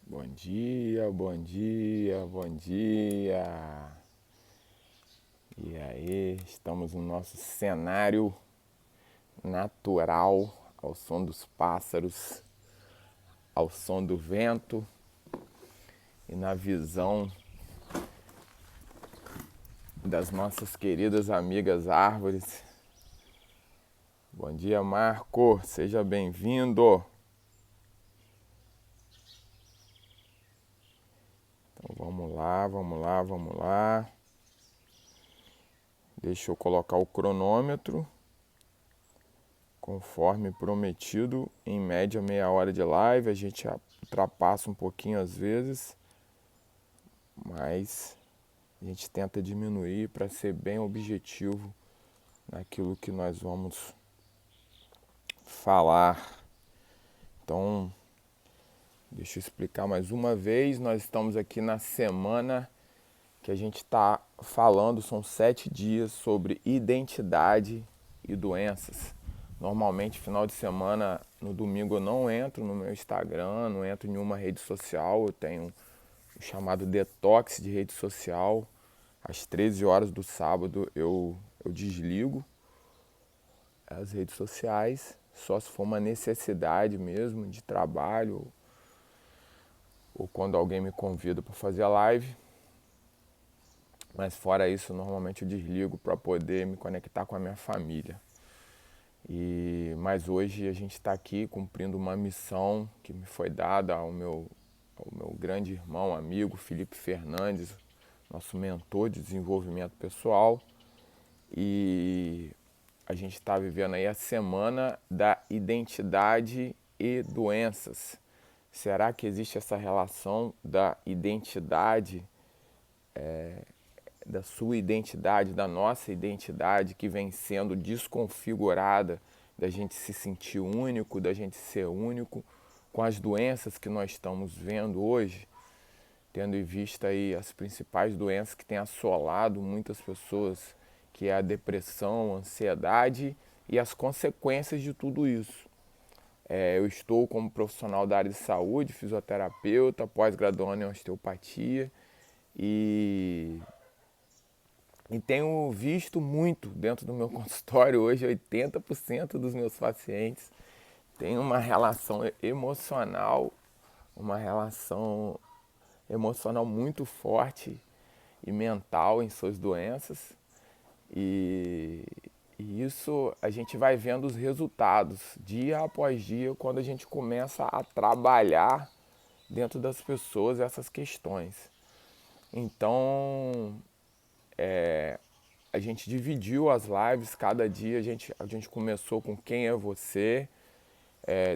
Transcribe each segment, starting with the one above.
Bom dia, bom dia, bom dia. E aí, estamos no nosso cenário natural, ao som dos pássaros, ao som do vento e na visão das nossas queridas amigas árvores. Bom dia, Marco, seja bem-vindo. Então vamos lá, vamos lá, vamos lá. Deixa eu colocar o cronômetro. Conforme prometido, em média meia hora de live, a gente ultrapassa um pouquinho às vezes, mas a gente tenta diminuir para ser bem objetivo naquilo que nós vamos falar. Então, deixa eu explicar mais uma vez, nós estamos aqui na semana que a gente está falando, são 7 dias sobre identidade e doenças. Normalmente, final de semana, no domingo, eu não entro no meu Instagram, não entro em nenhuma rede social. Eu tenho o chamado detox de rede social. Às 13 horas do sábado, eu desligo as redes sociais, só se for uma necessidade mesmo de trabalho ou quando alguém me convida para fazer a live. Mas fora isso, normalmente eu desligo para poder me conectar com a minha família. Mas hoje a gente está aqui cumprindo uma missão que me foi dada ao meu grande irmão, amigo Felipe Fernandes, nosso mentor de desenvolvimento pessoal. E a gente está vivendo aí a semana da identidade e doenças. Será que existe essa relação da identidade, da sua identidade, da nossa identidade que vem sendo desconfigurada, da gente se sentir único, da gente ser único, com as doenças que nós estamos vendo hoje, tendo em vista aí as principais doenças que têm assolado muitas pessoas, que é a depressão, a ansiedade e as consequências de tudo isso. Eu estou como profissional da área de saúde, fisioterapeuta, pós-graduando em osteopatia e tenho visto muito dentro do meu consultório hoje, 80% dos meus pacientes têm uma relação emocional muito forte e mental em suas doenças. E, e isso a gente vai vendo os resultados dia após dia quando a gente começa a trabalhar dentro das pessoas essas questões. Então, a gente dividiu as lives, cada dia a gente começou com quem é você,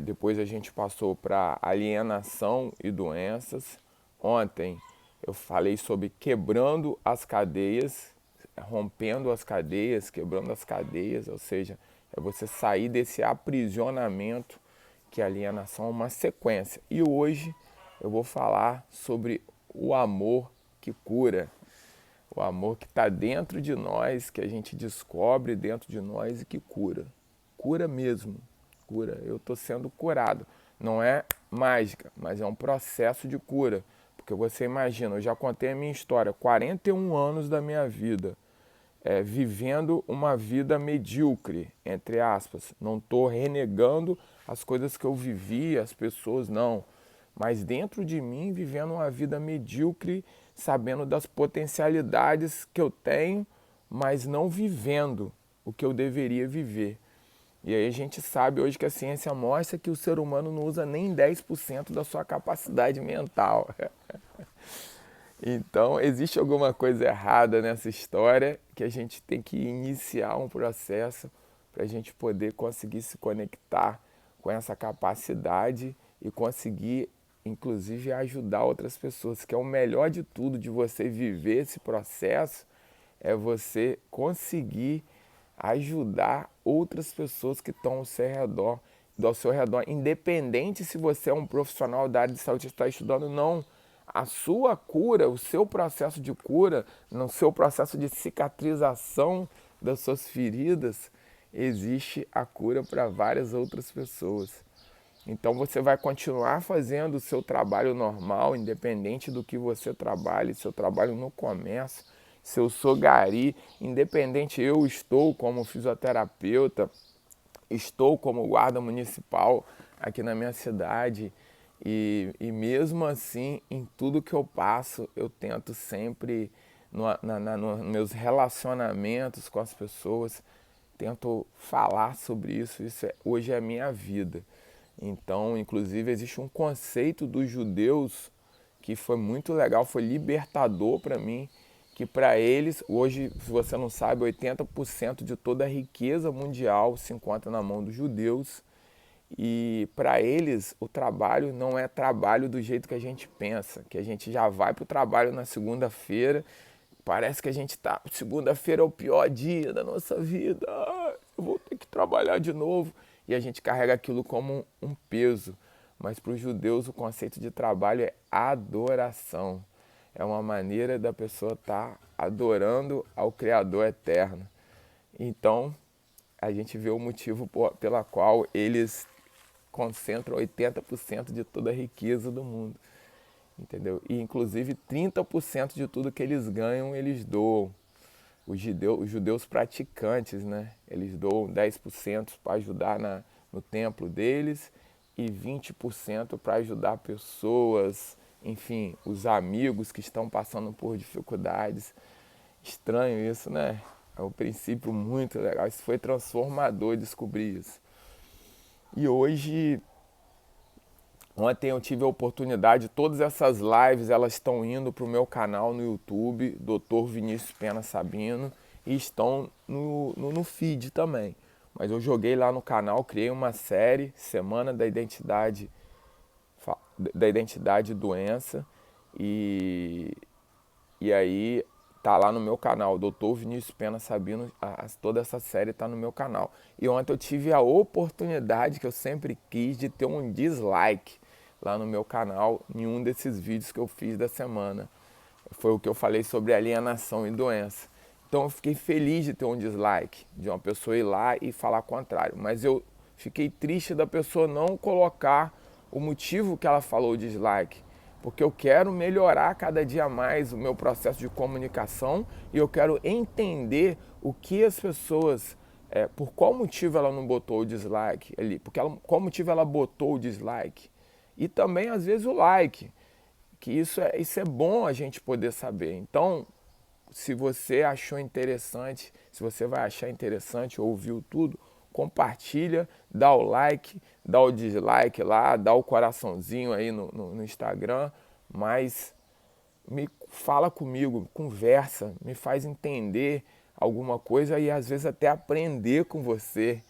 depois a gente passou para alienação e doenças. Ontem eu falei sobre quebrando as cadeias, rompendo as cadeias, quebrando as cadeias, ou seja, é você sair desse aprisionamento que a alienação é uma sequência. E hoje eu vou falar sobre o amor que cura. O amor que está dentro de nós, que a gente descobre dentro de nós e que cura. Cura mesmo. Cura. Eu estou sendo curado. Não é mágica, mas é um processo de cura. Porque você imagina, eu já contei a minha história, 41 anos da minha vida, vivendo uma vida medíocre, entre aspas. Não estou renegando as coisas que eu vivi, as pessoas, não. Mas dentro de mim, vivendo uma vida medíocre, sabendo das potencialidades que eu tenho, mas não vivendo o que eu deveria viver. E aí a gente sabe hoje que a ciência mostra que o ser humano não usa nem 10% da sua capacidade mental. Então, existe alguma coisa errada nessa história que a gente tem que iniciar um processo para a gente poder conseguir se conectar com essa capacidade e conseguir, inclusive, ajudar outras pessoas. Que é o melhor de tudo de você viver esse processo, é você conseguir ajudar outras pessoas que estão ao seu redor, independente se você é um profissional da área de saúde que está estudando ou não. A sua cura, o seu processo de cura, no seu processo de cicatrização das suas feridas, existe a cura para várias outras pessoas. Então você vai continuar fazendo o seu trabalho normal, independente do que você trabalhe, se eu trabalho no comércio, se eu sou gari, independente eu estou como fisioterapeuta, estou como guarda municipal aqui na minha cidade e mesmo assim, em tudo que eu passo, eu tento sempre, nos meus relacionamentos com as pessoas, tento falar sobre isso. Hoje é a minha vida. Então, inclusive, existe um conceito dos judeus que foi muito legal, foi libertador para mim, que para eles, hoje, se você não sabe, 80% de toda a riqueza mundial se encontra na mão dos judeus. E para eles, o trabalho não é trabalho do jeito que a gente pensa, que a gente já vai para o trabalho na segunda-feira, parece que a gente tá, segunda-feira é o pior dia da nossa vida, eu vou ter que trabalhar de novo. E a gente carrega aquilo como um peso. Mas para os judeus o conceito de trabalho é adoração. É uma maneira da pessoa estar adorando ao Criador eterno. Então, a gente vê o motivo pela qual eles concentram 80% de toda a riqueza do mundo. Entendeu? E inclusive 30% de tudo que eles ganham, eles doam. Os judeus praticantes, né? Eles doam 10% para ajudar no templo deles e 20% para ajudar pessoas, enfim, os amigos que estão passando por dificuldades. Estranho isso, né? É um princípio muito legal. Isso foi transformador descobrir isso. E hoje, ontem eu tive a oportunidade, todas essas lives elas estão indo para o meu canal no YouTube, Dr. Vinícius Pena Sabino, e estão no feed também. Mas eu joguei lá no canal, criei uma série, Semana da Identidade e Doença, e aí tá lá no meu canal, Dr. Vinícius Pena Sabino, toda essa série tá no meu canal. E ontem eu tive a oportunidade que eu sempre quis de ter um dislike lá no meu canal em um desses vídeos que eu fiz da semana. Foi o que eu falei sobre alienação e doença. Então eu fiquei feliz de ter um dislike, de uma pessoa ir lá e falar o contrário. Mas eu fiquei triste da pessoa não colocar o motivo que ela falou o dislike. Porque eu quero melhorar cada dia mais o meu processo de comunicação e eu quero entender o que as pessoas, por qual motivo ela não botou o dislike ali, qual motivo ela botou o dislike. E também, às vezes, o like, que isso é bom a gente poder saber. Então, se você achou interessante, se você vai achar interessante, ouviu tudo, compartilha, dá o like, dá o dislike lá, dá o coraçãozinho aí no Instagram, mas fala comigo, conversa, me faz entender alguma coisa e às vezes até aprender com você.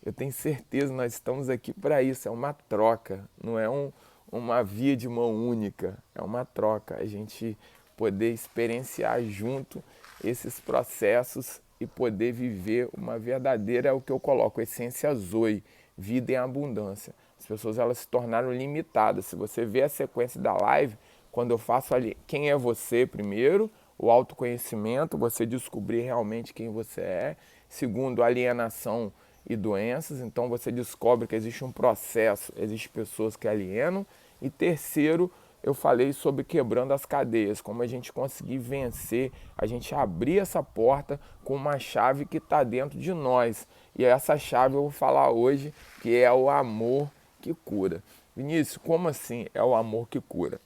Eu tenho certeza, nós estamos aqui para isso, é uma troca, não é uma via de mão única, é uma troca, a gente poder experienciar junto esses processos e poder viver uma verdadeira, é o que eu coloco, essência Zoe, vida em abundância. As pessoas elas se tornaram limitadas. Se você vê a sequência da live, quando eu faço ali quem é você primeiro, o autoconhecimento, você descobrir realmente quem você é. Segundo, alienação e doenças, então você descobre que existe um processo, existem pessoas que alienam. E terceiro, eu falei sobre quebrando as cadeias, como a gente conseguir vencer, a gente abrir essa porta com uma chave que está dentro de nós. E essa chave eu vou falar hoje, que é o amor que cura. Vinícius, como assim é o amor que cura?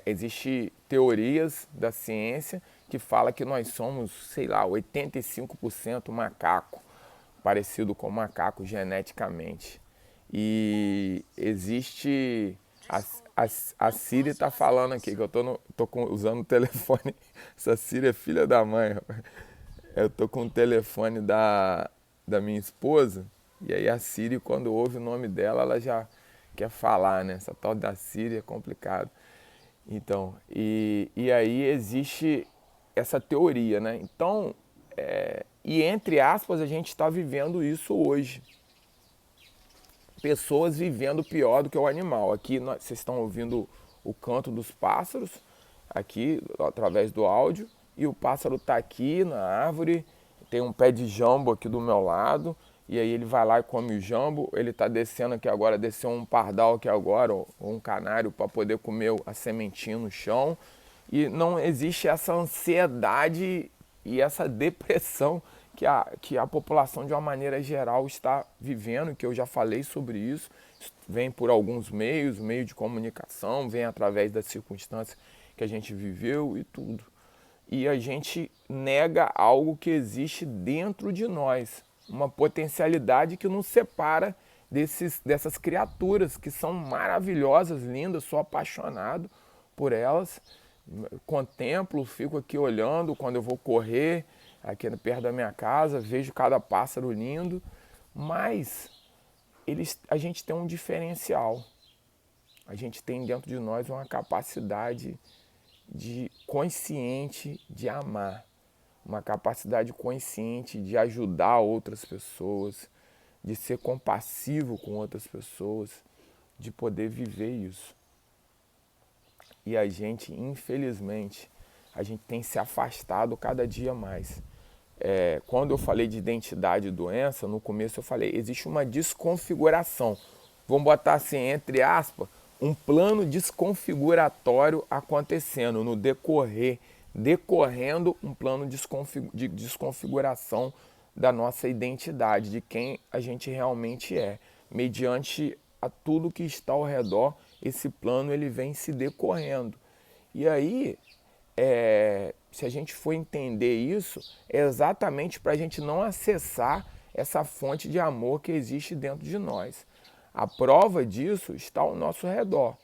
Existem teorias da ciência que fala que nós somos, sei lá, 85% macaco, parecido com macaco geneticamente. E existe. A Siri está falando aqui, que eu tô usando o telefone. Essa Siri é filha da mãe. Eu tô com o telefone da minha esposa. E aí a Siri, quando ouve o nome dela, ela já quer falar, né? Essa tal da Siri é complicado. Então, e aí existe essa teoria, né? Então, e entre aspas, a gente está vivendo isso hoje. Pessoas vivendo pior do que o animal. Aqui vocês estão ouvindo o canto dos pássaros, aqui através do áudio, e o pássaro está aqui na árvore, tem um pé de jambo aqui do meu lado, e aí ele vai lá e come o jambo, ele está descendo aqui agora, desceu um pardal aqui agora, ou um canário, para poder comer a sementinha no chão. E não existe essa ansiedade e essa depressão que a população, de uma maneira geral, está vivendo, que eu já falei sobre isso. Vem por alguns meios, meio de comunicação, vem através das circunstâncias que a gente viveu e tudo. E a gente nega algo que existe dentro de nós, uma potencialidade que nos separa dessas criaturas que são maravilhosas, lindas, sou apaixonado por elas. Contemplo, fico aqui olhando quando eu vou correr aqui perto da minha casa, vejo cada pássaro lindo, mas a gente tem um diferencial. A gente tem dentro de nós uma capacidade consciente de amar, uma capacidade consciente de ajudar outras pessoas, de ser compassivo com outras pessoas, de poder viver isso. E a gente, infelizmente, a gente tem se afastado cada dia mais. Quando eu falei de identidade e doença, no começo eu falei, existe uma desconfiguração. Vamos botar assim, entre aspas, um plano desconfiguratório acontecendo no decorrendo um plano de desconfiguração da nossa identidade, de quem a gente realmente é. Mediante a tudo que está ao redor, esse plano ele vem se decorrendo. E aí, se a gente for entender isso, é exatamente para a gente não acessar essa fonte de amor que existe dentro de nós. A prova disso está ao nosso redor.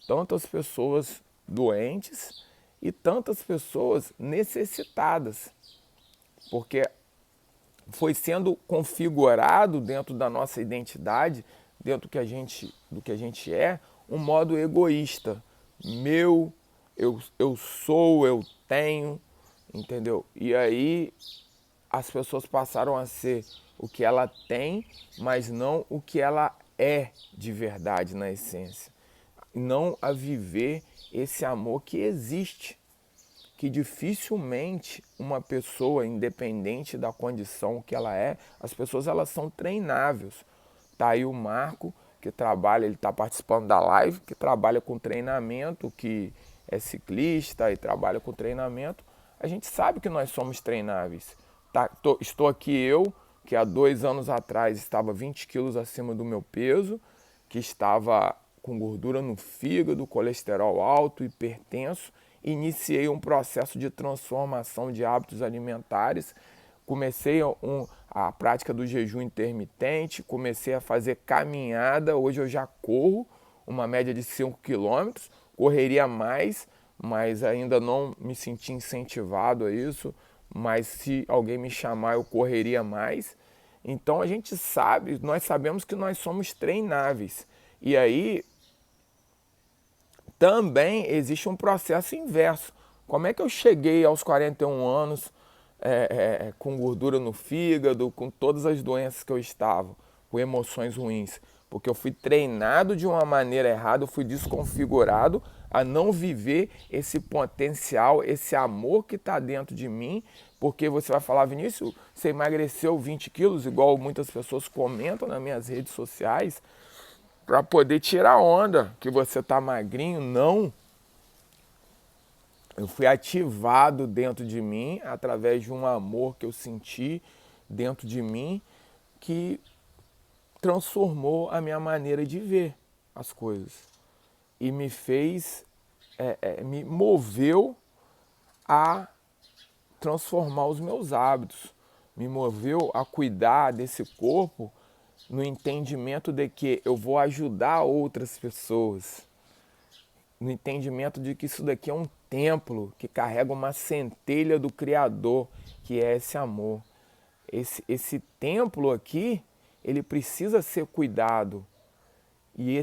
Tantas pessoas doentes e tantas pessoas necessitadas. Porque foi sendo configurado dentro da nossa identidade, dentro do que a gente é, um modo egoísta. Meu, eu sou, eu tenho, entendeu? E aí as pessoas passaram a ser o que ela tem, mas não o que ela é de verdade na essência. Não a viver esse amor que existe, que dificilmente uma pessoa, independente da condição que ela é, as pessoas elas são treináveis. Tá aí o Marco, que trabalha, ele está participando da live, que trabalha com treinamento, que é ciclista e trabalha com treinamento. A gente sabe que nós somos treináveis. Estou aqui eu, que há 2 anos atrás estava 20 quilos acima do meu peso, que estava com gordura no fígado, colesterol alto, hipertenso. Iniciei um processo de transformação de hábitos alimentares, comecei a prática do jejum intermitente, comecei a fazer caminhada, hoje eu já corro uma média de 5 quilômetros, correria mais, mas ainda não me senti incentivado a isso, mas se alguém me chamar eu correria mais. Então a gente sabe, nós sabemos que nós somos treináveis. E aí também existe um processo inverso. Como é que eu cheguei aos 41 anos com gordura no fígado, com todas as doenças que eu estava, com emoções ruins? Porque eu fui treinado de uma maneira errada, eu fui desconfigurado a não viver esse potencial, esse amor que está dentro de mim. Porque você vai falar, Vinícius, você emagreceu 20 quilos, igual muitas pessoas comentam nas minhas redes sociais, para poder tirar onda que você está magrinho. Não. Eu fui ativado dentro de mim através de um amor que eu senti dentro de mim que transformou a minha maneira de ver as coisas e me fez, me moveu a transformar os meus hábitos, me moveu a cuidar desse corpo no entendimento de que eu vou ajudar outras pessoas, no entendimento de que isso daqui é um templo que carrega uma centelha do Criador, que é esse amor. Esse templo aqui, ele precisa ser cuidado. E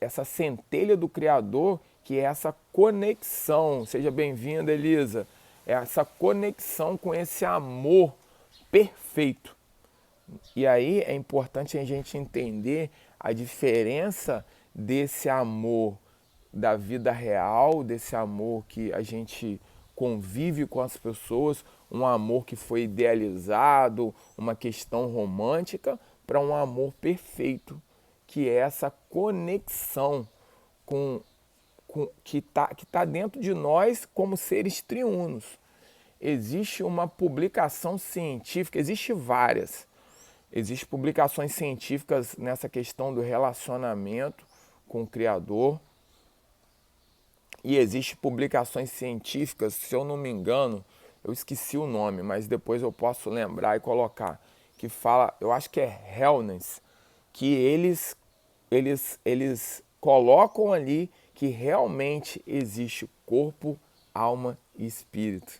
essa centelha do Criador, que é essa conexão, seja bem-vinda, Elisa, é essa conexão com esse amor perfeito. E aí é importante a gente entender a diferença desse amor da vida real, desse amor que a gente convive com as pessoas, um amor que foi idealizado, uma questão romântica, para um amor perfeito, que é essa conexão que tá dentro de nós como seres triunos. Existe uma publicação científica, existe várias. Existem publicações científicas nessa questão do relacionamento com o Criador. E existem publicações científicas, se eu não me engano, eu esqueci o nome, mas depois eu posso lembrar e colocar, que fala, eu acho que é Hellness, que eles colocam ali que realmente existe corpo, alma e espírito.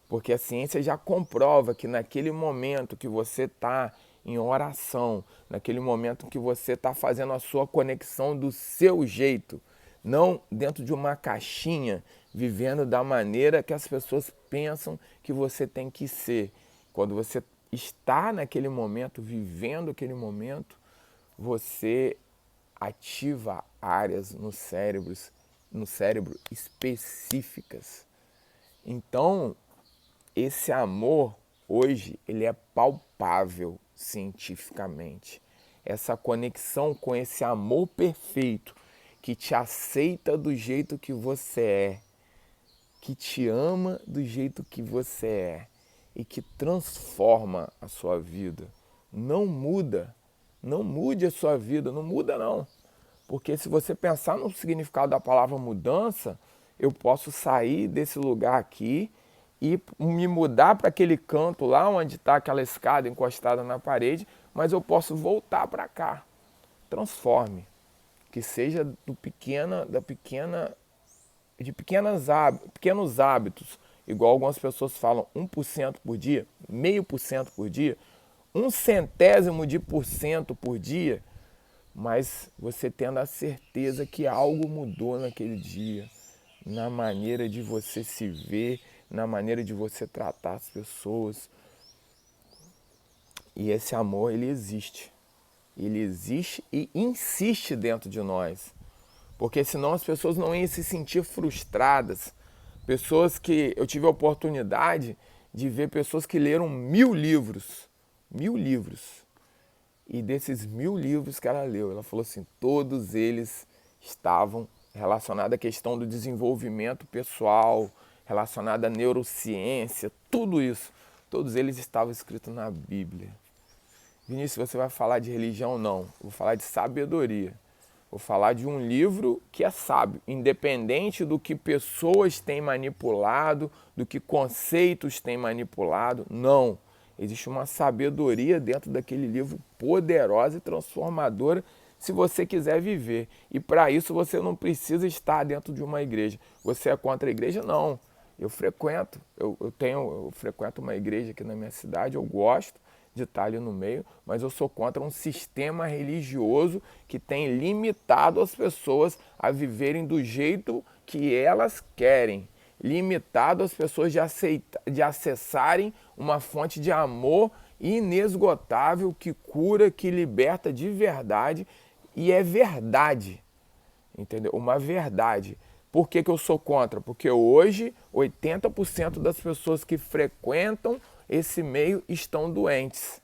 Porque a ciência já comprova que naquele momento que você está em oração, naquele momento que você está fazendo a sua conexão do seu jeito, não dentro de uma caixinha, vivendo da maneira que as pessoas pensam que você tem que ser. Quando você está naquele momento, vivendo aquele momento, você ativa áreas no cérebro específicas. Então, esse amor, hoje, ele é palpável cientificamente. Essa conexão com esse amor perfeito, que te aceita do jeito que você é, que te ama do jeito que você é e que transforma a sua vida. Não muda, não mude a sua vida, não muda não. Porque se você pensar no significado da palavra mudança, eu posso sair desse lugar aqui e me mudar para aquele canto lá onde está aquela escada encostada na parede, mas eu posso voltar para cá. Transforme. Que seja de pequenos hábitos, igual algumas pessoas falam, 1% por dia, 0,5% por dia, 0,01% por dia, mas você tendo a certeza que algo mudou naquele dia, na maneira de você se ver, na maneira de você tratar as pessoas. E esse amor, ele existe. Ele existe e insiste dentro de nós. Porque senão as pessoas não iam se sentir frustradas. Pessoas que... Eu tive a oportunidade de ver pessoas que leram 1000 livros. 1000 livros. E desses 1000 livros que ela leu, ela falou assim, todos eles estavam relacionados à questão do desenvolvimento pessoal, relacionado à neurociência, tudo isso. Todos eles estavam escritos na Bíblia. Vinícius, você vai falar de religião? Não. Eu vou falar de sabedoria. Vou falar de um livro que é sábio, independente do que pessoas têm manipulado, do que conceitos têm manipulado. Não. Existe uma sabedoria dentro daquele livro poderosa e transformadora se você quiser viver. E para isso você não precisa estar dentro de uma igreja. Você é contra a igreja? Não. Eu frequento uma igreja aqui na minha cidade, eu gosto de estar ali no meio, mas eu sou contra um sistema religioso que tem limitado as pessoas a viverem do jeito que elas querem, limitado as pessoas de acessarem uma fonte de amor inesgotável que cura, que liberta de verdade, e é verdade, entendeu? Uma verdade. Por que eu sou contra? Porque hoje 80% das pessoas que frequentam esse meio estão doentes.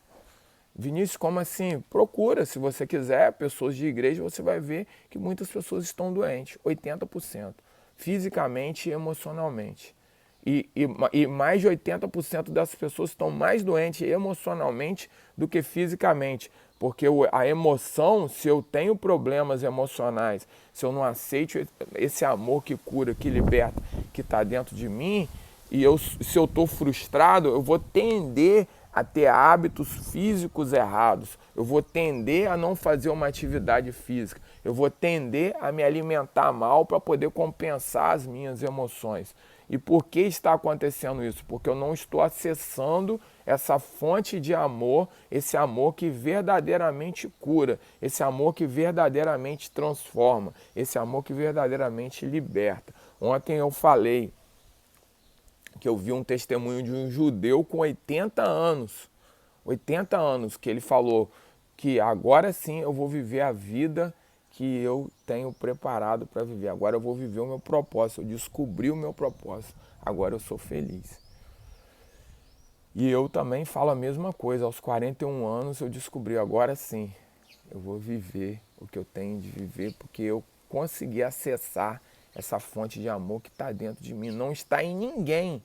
Vinícius, como assim? Procura, se você quiser, pessoas de igreja, você vai ver que muitas pessoas estão doentes, 80%, fisicamente e emocionalmente. E mais de 80% das pessoas estão mais doentes emocionalmente do que fisicamente. Porque a emoção, se eu tenho problemas emocionais, se eu não aceito esse amor que cura, que liberta, que está dentro de mim, se eu estou frustrado, eu vou tender a ter hábitos físicos errados, eu vou tender a não fazer uma atividade física, eu vou tender a me alimentar mal para poder compensar as minhas emoções. E por que está acontecendo isso? Porque eu não estou acessando essa fonte de amor, esse amor que verdadeiramente cura, esse amor que verdadeiramente transforma, esse amor que verdadeiramente liberta. Ontem eu falei que eu vi um testemunho de um judeu com 80 anos, que ele falou que agora sim eu vou viver a vida que eu tenho preparado para viver. Agora eu vou viver o meu propósito, eu descobri o meu propósito, agora eu sou feliz. E eu também falo a mesma coisa. Aos 41 anos eu descobri, agora sim, eu vou viver o que eu tenho de viver, porque eu consegui acessar essa fonte de amor que está dentro de mim. Não está em ninguém,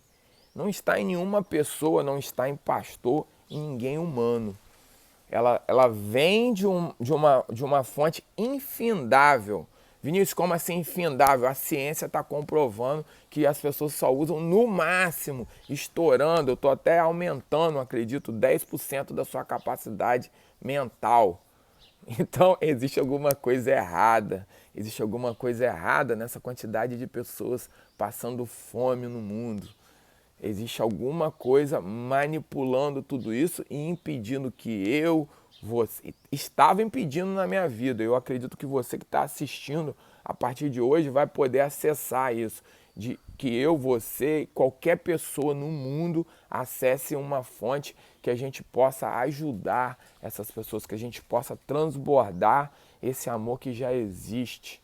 não está em nenhuma pessoa, não está em pastor, em ninguém humano. Ela vem de uma fonte infindável. Vinícius, como assim infindável? A ciência está comprovando que as pessoas só usam no máximo, estourando. Eu estou até aumentando, acredito, 10% da sua capacidade mental. Então, existe alguma coisa errada. Existe alguma coisa errada nessa quantidade de pessoas passando fome no mundo. Existe alguma coisa manipulando tudo isso e impedindo que você, estava impedindo na minha vida. Eu acredito que você que está assistindo a partir de hoje vai poder acessar isso. De que eu, você, qualquer pessoa no mundo acesse uma fonte que a gente possa ajudar essas pessoas, que a gente possa transbordar esse amor que já existe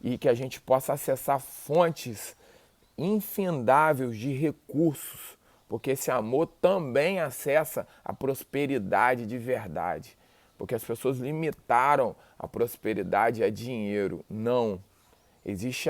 e que a gente possa acessar fontes infindáveis de recursos, porque esse amor também acessa a prosperidade de verdade. Porque as pessoas limitaram a prosperidade a dinheiro. Não. Existe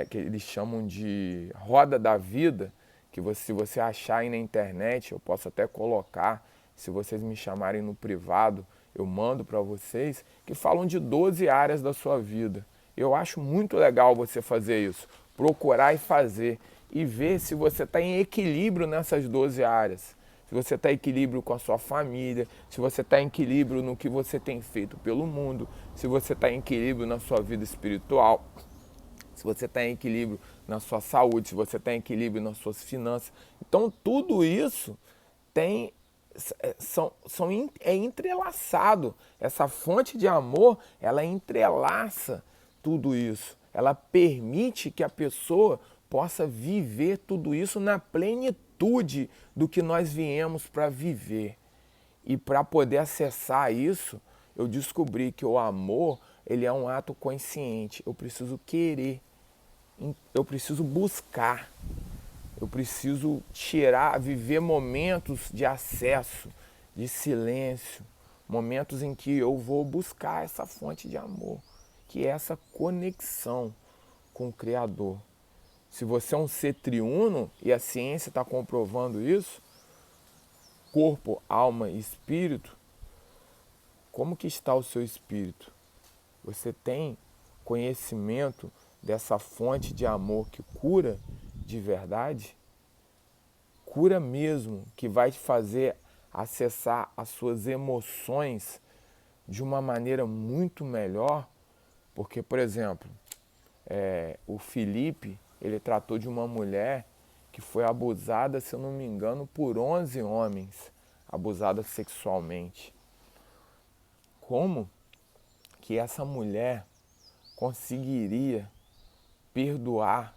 que eles chamam de roda da vida, que se você achar aí na internet, eu posso até colocar, se vocês me chamarem no privado, eu mando para vocês, que falam de 12 áreas da sua vida. Eu acho muito legal você fazer isso, procurar e fazer, e ver se você está em equilíbrio nessas 12 áreas. Se você está em equilíbrio com a sua família, se você está em equilíbrio no que você tem feito pelo mundo, se você está em equilíbrio na sua vida espiritual, se você está em equilíbrio na sua saúde, se você está em equilíbrio nas suas finanças. Então, tudo isso tem é entrelaçado. Essa fonte de amor, ela entrelaça tudo isso. Ela permite que a pessoa possa viver tudo isso na plenitude do que nós viemos para viver. E para poder acessar isso, eu descobri que o amor, ele é um ato consciente. Eu preciso querer, eu preciso buscar, eu preciso viver momentos de acesso, de silêncio, momentos em que eu vou buscar essa fonte de amor, que é essa conexão com o Criador. Se você é um ser triuno, e a ciência está comprovando isso, corpo, alma e espírito, como que está o seu espírito? Você tem conhecimento dessa fonte de amor que cura de verdade? Cura mesmo, que vai te fazer acessar as suas emoções de uma maneira muito melhor. Porque, por exemplo, o Felipe, ele tratou de uma mulher que foi abusada, se eu não me engano, por 11 homens, abusada sexualmente. Como que essa mulher conseguiria perdoar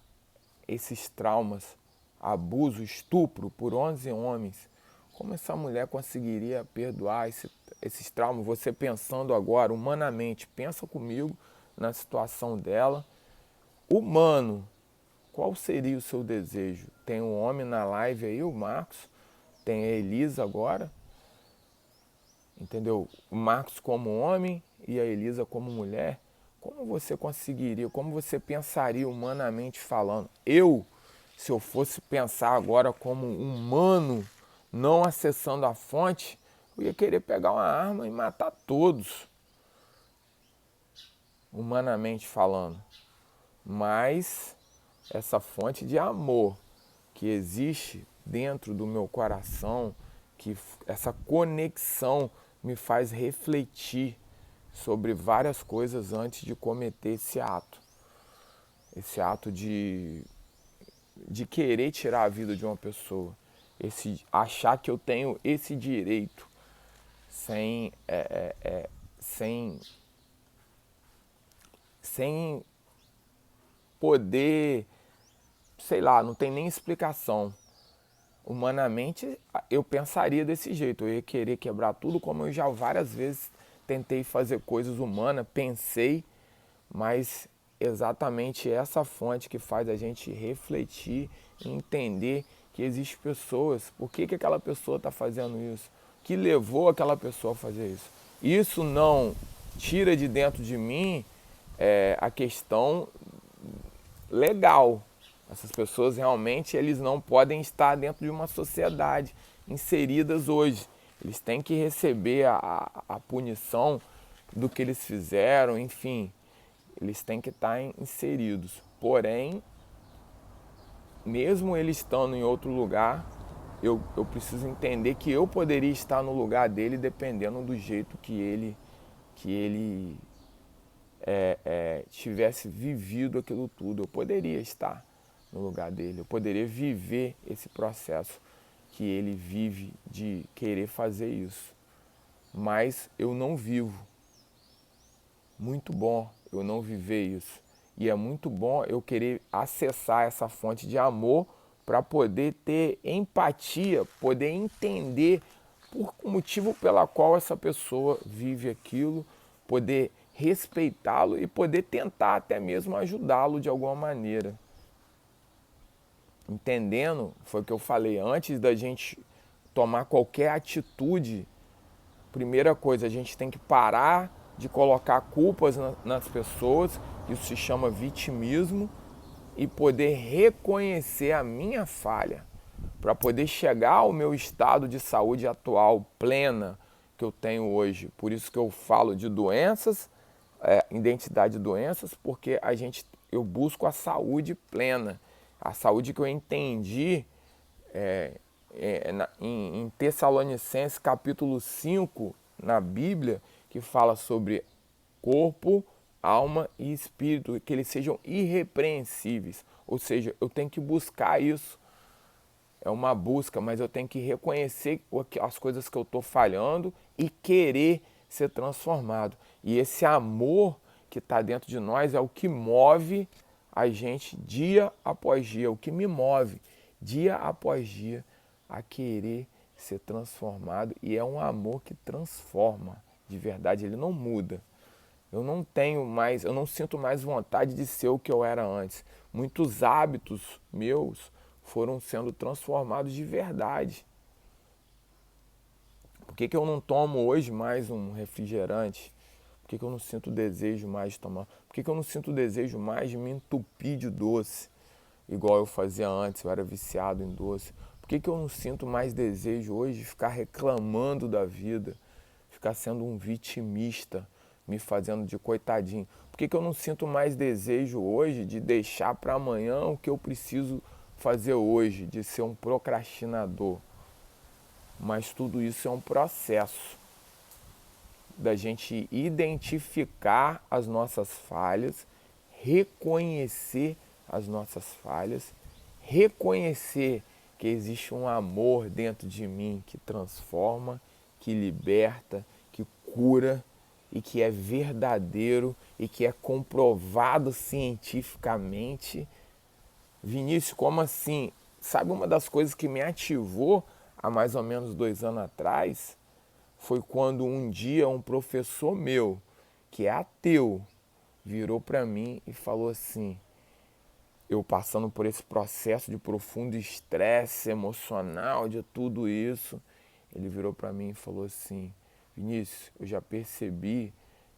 esses traumas, abuso, estupro por 11 homens? Como essa mulher conseguiria perdoar esses traumas? Você pensando agora, humanamente, pensa comigo na situação dela. Humano, qual seria o seu desejo? Tem um homem na live aí, o Marcos, tem a Elisa agora, entendeu? O Marcos como homem e a Elisa como mulher. Como você conseguiria, como você pensaria humanamente falando? Se eu fosse pensar agora como humano, não acessando a fonte, eu ia querer pegar uma arma e matar todos, humanamente falando. Mas essa fonte de amor que existe dentro do meu coração, que essa conexão me faz refletir sobre várias coisas antes de cometer esse ato. Esse ato de querer tirar a vida de uma pessoa. Achar que eu tenho esse direito sem, sem, sem poder, sei lá, não tem nem explicação. Humanamente, eu pensaria desse jeito. Eu ia querer quebrar tudo, como eu já várias vezes tentei fazer coisas humanas, pensei, mas exatamente essa fonte que faz a gente refletir e entender que existem pessoas, por que aquela pessoa está fazendo isso? O que levou aquela pessoa a fazer isso? Isso não tira de dentro de mim a questão legal. Essas pessoas realmente eles não podem estar dentro de uma sociedade inseridas hoje. Eles têm que receber a punição do que eles fizeram, enfim, eles têm que estar inseridos. Porém, mesmo ele estando em outro lugar, eu preciso entender que eu poderia estar no lugar dele dependendo do jeito que ele tivesse vivido aquilo tudo. Eu poderia estar no lugar dele, eu poderia viver esse processo que ele vive de querer fazer isso. Mas eu não vivo. Muito bom eu não viver isso. E é muito bom eu querer acessar essa fonte de amor para poder ter empatia, poder entender por o motivo pela qual essa pessoa vive aquilo, poder respeitá-lo e poder tentar até mesmo ajudá-lo de alguma maneira. Entendendo, foi o que eu falei, antes da gente tomar qualquer atitude, primeira coisa, a gente tem que parar de colocar culpas nas pessoas, isso se chama vitimismo, e poder reconhecer a minha falha, para poder chegar ao meu estado de saúde atual, plena, que eu tenho hoje. Por isso que eu falo de doenças, identidade de doenças, porque eu busco a saúde plena, a saúde que eu entendi em Tessalonicenses capítulo 5, na Bíblia, que fala sobre corpo, alma e espírito, que eles sejam irrepreensíveis. Ou seja, eu tenho que buscar isso. É uma busca, mas eu tenho que reconhecer as coisas que eu estou falhando e querer ser transformado. E esse amor que está dentro de nós é o que move a gente dia após dia, o que me move dia após dia a querer ser transformado. E é um amor que transforma, de verdade, ele não muda. Eu não sinto mais vontade de ser o que eu era antes. Muitos hábitos meus foram sendo transformados de verdade. Por que eu não tomo hoje mais um refrigerante? Por que eu não sinto desejo mais de tomar? Por que eu não sinto desejo mais de me entupir de doce, igual eu fazia antes, eu era viciado em doce? Por que eu não sinto mais desejo hoje de ficar reclamando da vida, ficar sendo um vitimista, me fazendo de coitadinho? Por que eu não sinto mais desejo hoje de deixar para amanhã o que eu preciso fazer hoje, de ser um procrastinador? Mas tudo isso é um processo da gente identificar as nossas falhas, reconhecer as nossas falhas, reconhecer que existe um amor dentro de mim que transforma, que liberta, que cura e que é verdadeiro e que é comprovado cientificamente. Vinícius, como assim? Sabe, uma das coisas que me ativou há mais ou menos 2 anos atrás foi quando um dia um professor meu, que é ateu, virou para mim e falou assim, eu passando por esse processo de profundo estresse emocional, de tudo isso, ele virou para mim e falou assim, Vinícius, eu já percebi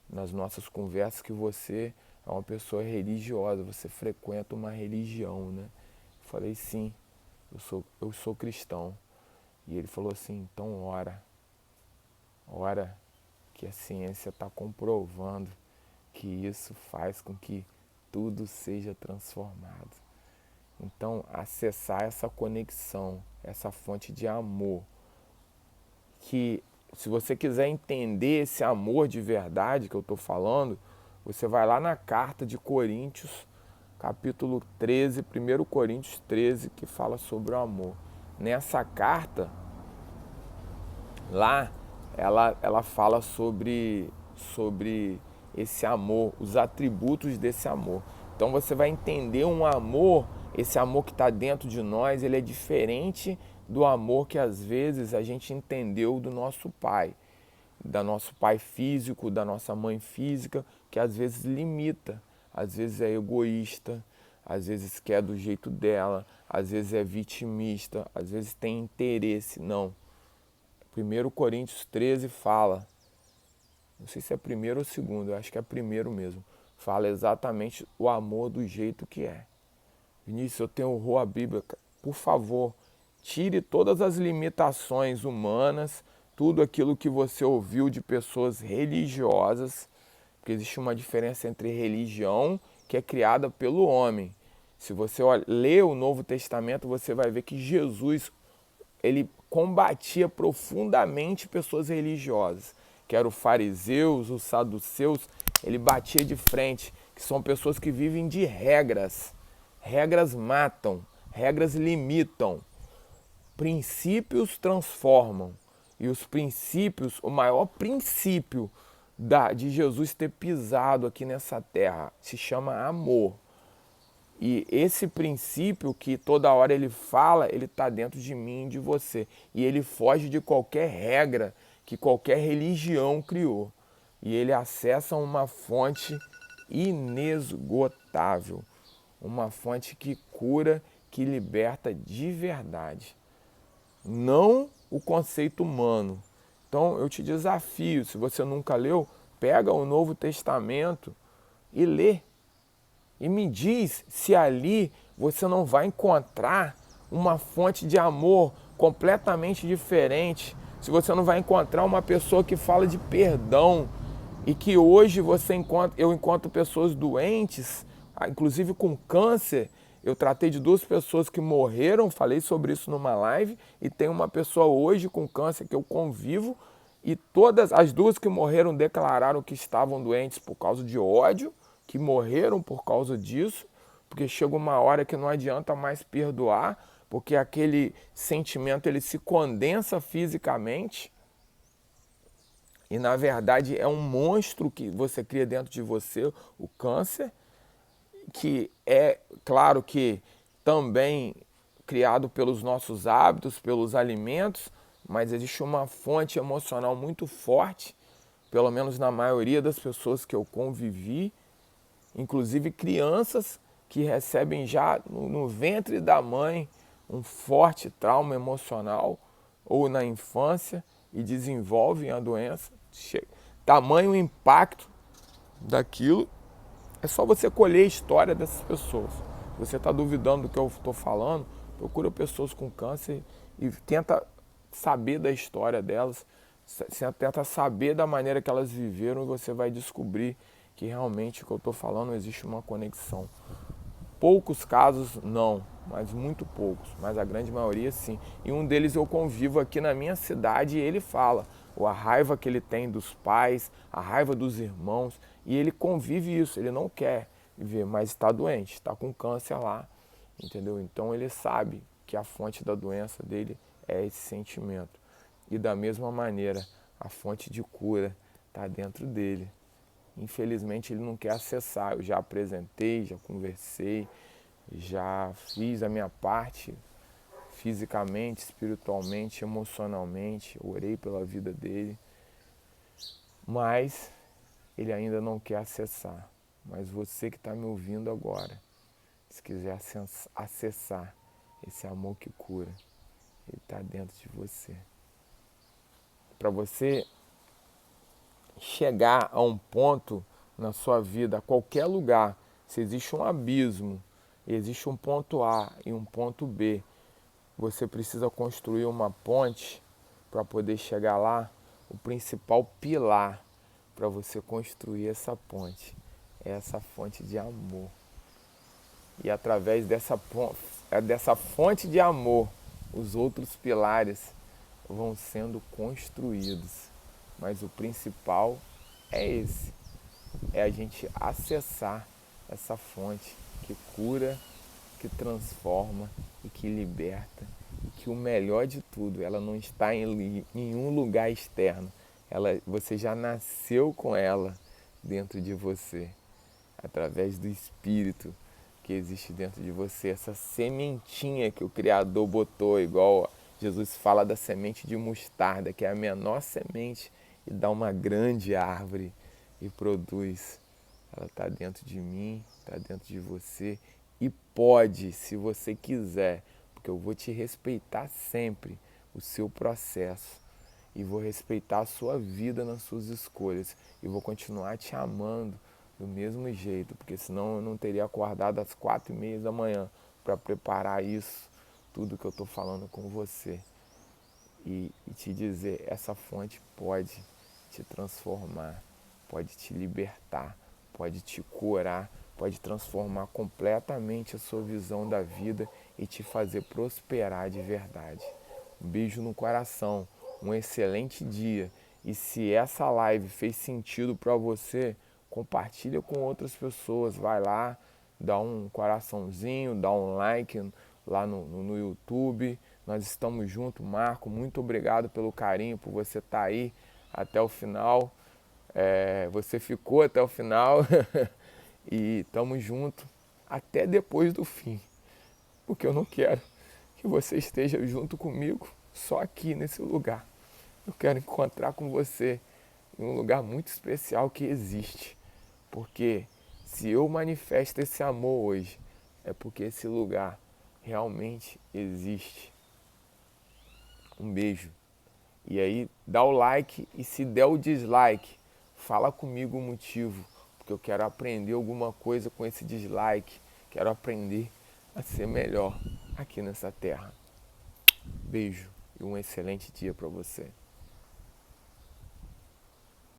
nas nossas conversas que você é uma pessoa religiosa, você frequenta uma religião, né? Eu falei, sim, eu sou cristão. E ele falou assim, então ora que a ciência está comprovando que isso faz com que tudo seja transformado. Então, acessar essa conexão, essa fonte de amor, que se você quiser entender esse amor de verdade que eu estou falando, você vai lá na carta de Coríntios, capítulo 13, 1 Coríntios 13, que fala sobre o amor. Nessa carta, lá, ela fala sobre esse amor, os atributos desse amor. Então você vai entender um amor, esse amor que está dentro de nós, ele é diferente do amor que às vezes a gente entendeu do nosso pai físico, da nossa mãe física, que às vezes limita, às vezes é egoísta, às vezes quer do jeito dela, às vezes é vitimista, às vezes tem interesse. Não. 1 Coríntios 13 fala, não sei se é primeiro ou segundo, eu acho que é primeiro mesmo, fala exatamente o amor do jeito que é. Vinícius, eu tenho horror à Bíblia. Por favor, tire todas as limitações humanas, tudo aquilo que você ouviu de pessoas religiosas, porque existe uma diferença entre religião, que é criada pelo homem. Se você ler o Novo Testamento, você vai ver que Jesus, ele combatia profundamente pessoas religiosas, que eram os fariseus, os saduceus. Ele batia de frente, que são pessoas que vivem de regras. Regras matam, regras limitam, princípios transformam. E os princípios, o maior princípio de Jesus ter pisado aqui nessa terra, se chama amor. E esse princípio que toda hora ele fala, ele está dentro de mim e de você. E ele foge de qualquer regra que qualquer religião criou. E ele acessa uma fonte inesgotável. Uma fonte que cura, que liberta de verdade. Não o conceito humano. Então eu te desafio, se você nunca leu, pega o Novo Testamento e lê. E me diz se ali você não vai encontrar uma fonte de amor completamente diferente. Se você não vai encontrar uma pessoa que fala de perdão. E que hoje eu encontro pessoas doentes, inclusive com câncer. Eu tratei de 2 pessoas que morreram, falei sobre isso numa live, e tem uma pessoa hoje com câncer que eu convivo, e todas as 2 que morreram declararam que estavam doentes por causa de ódio, que morreram por causa disso, porque chega uma hora que não adianta mais perdoar, porque aquele sentimento ele se condensa fisicamente. E na verdade é um monstro que você cria dentro de você, o câncer, que é claro que também criado pelos nossos hábitos, pelos alimentos, mas existe uma fonte emocional muito forte, pelo menos na maioria das pessoas que eu convivi, inclusive crianças que recebem já no ventre da mãe um forte trauma emocional ou na infância e desenvolvem a doença. Tamanho impacto daquilo, é só você colher a história dessas pessoas. Se você está duvidando do que eu estou falando, procura pessoas com câncer e tenta saber da história delas, tenta saber da maneira que elas viveram, e você vai descobrir que realmente o que eu estou falando existe uma conexão. Poucos casos não, mas muito poucos, mas a grande maioria sim. E um deles eu convivo aqui na minha cidade e ele fala a raiva que ele tem dos pais, a raiva dos irmãos, e ele convive isso, ele não quer viver, mas está doente, está com câncer lá, entendeu? Então ele sabe que a fonte da doença dele é esse sentimento. E da mesma maneira, a fonte de cura está dentro dele. Infelizmente ele não quer acessar. Eu já apresentei, já conversei, já fiz a minha parte fisicamente, espiritualmente, emocionalmente, orei pela vida dele, mas ele ainda não quer acessar. Mas você que está me ouvindo agora, se quiser acessar esse amor que cura, ele está dentro de você. Para você chegar a um ponto na sua vida, a qualquer lugar, se existe um abismo, existe um ponto A e um ponto B, você precisa construir uma ponte para poder chegar lá. O principal pilar para você construir essa ponte é essa fonte de amor. E através dessa fonte de amor, os outros pilares vão sendo construídos. Mas o principal é esse, é a gente acessar essa fonte que cura, que transforma e que liberta. E que o melhor de tudo, ela não está em nenhum lugar externo. Você já nasceu com ela dentro de você, através do Espírito que existe dentro de você, essa sementinha que o Criador botou, igual Jesus fala da semente de mostarda, que é a menor semente, e dá uma grande árvore e produz. Ela está dentro de mim, está dentro de você, E pode, se você quiser, porque eu vou te respeitar sempre o seu processo e vou respeitar a sua vida nas suas escolhas e vou continuar te amando do mesmo jeito, porque senão eu não teria acordado às 4:30 da manhã para preparar isso, tudo que eu estou falando com você e te dizer, essa fonte pode te transformar, pode te libertar, pode te curar, pode transformar completamente a sua visão da vida e te fazer prosperar de verdade. Um beijo no coração, um excelente dia. E se essa live fez sentido para você, compartilha com outras pessoas. Vai lá, dá um coraçãozinho, dá um like lá no YouTube. Nós estamos juntos. Marco, muito obrigado pelo carinho, por você estar aí até o final. Você ficou até o final e estamos juntos até depois do fim, porque eu não quero que você esteja junto comigo só aqui nesse lugar. Eu quero encontrar com você em um lugar muito especial que existe, porque se eu manifesto esse amor hoje, é porque esse lugar realmente existe. Um beijo. E aí, dá o like e se der o dislike, fala comigo o motivo, porque eu quero aprender alguma coisa com esse dislike. Quero aprender a ser melhor aqui nessa terra. Beijo e um excelente dia para você.